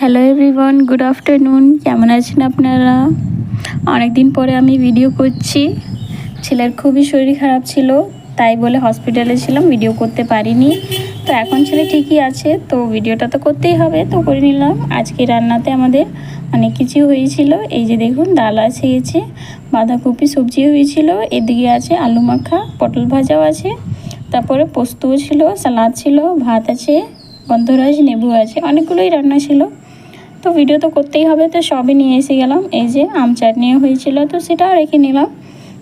Hello everyone, good afternoon. কেমন আছেন আপনারা? অনেক দিন পরে আমি ভিডিও করছি। ছেলের খুবই শরীর খারাপ ছিল, তাই বলে হসপিটালে ছিলাম, ভিডিও করতে পারিনি। তো এখন ছেলে ঠিকই আছে, তো ভিডিওটা তো করতেই হবে, তো করে নিলাম। আজকে রান্নাতে আমাদের অনেক কিছু হয়েছিল। এই যে দেখুন, ডাল আছে, গেছে বাঁধাকপি সবজি হয়েছিল, এদিকে আছে আলু মাখা, পটল ভাজাও আছে, তারপরে পোস্তও ছিল, সালাদ ছিল, ভাত আছে, গন্ধরাজ লেবু আছে, অনেকগুলোই রান্না ছিল। তো ভিডিও তো করতেই হবে, তো সবই নিয়ে এসে গেলাম। এই যে আম চাটনিও হয়েছিল, তো সেটাও রেখে নিলাম।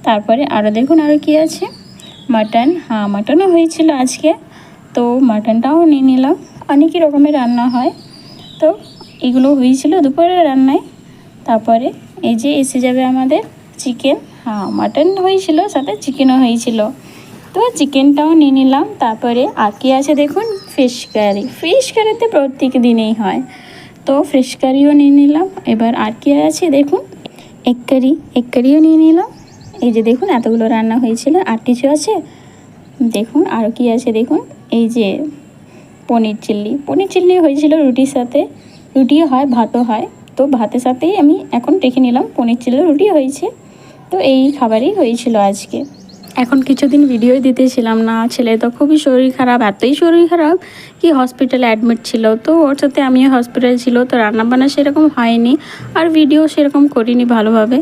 তারপরে আরও দেখুন আরও কী আছে, মাটন, হ্যাঁ মাটনও হয়েছিল আজকে, তো মাটনটাও নিয়ে নিলাম। অনেকই রকমের রান্না হয়, তো এগুলো হয়েছিল দুপুরের রান্নায়। তারপরে এই যে এসে যাবে আমাদের চিকেন, হ্যাঁ মাটন হয়েছিল, সাথে চিকেনও হয়েছিল, তো চিকেনটাও নিয়ে নিলাম। তারপরে আর কি আছে দেখুন, ফিশ কারি। ফিশ কারিতে প্রত্যেক দিনেই হয়, তো ফিশ কারিও নিয়ে নিলাম। এবার আর কি আছে দেখুন, এগ কারিও নিয়ে নিলাম। এই যে দেখুন এতগুলো রান্না হয়েছিল। আর কিছু আছে দেখুন, আরও কি আছে দেখুন, এই যে পনির চিল্লি হয়েছিল রুটির সাথে। রুটিও হয়, ভাতও হয়, তো ভাতের সাথেই আমি এখন রেখে নিলাম। পনির চিল্লি রুটি হয়েছে, তো এই খাবারই হয়েছিল আজকে। এখন কিছুদিন ভিডিওই দিতেছিলাম না, ছেলে তো খুবই শরীর খারাপ, এতই শরীর খারাপ কি হসপিটালে অ্যাডমিট ছিল, তো ওর সাথে আমিও হসপিটালে ছিল, তো রান্নাবান্না সেরকম হয়নি, আর ভিডিও সেরকম করিনি ভালোভাবে।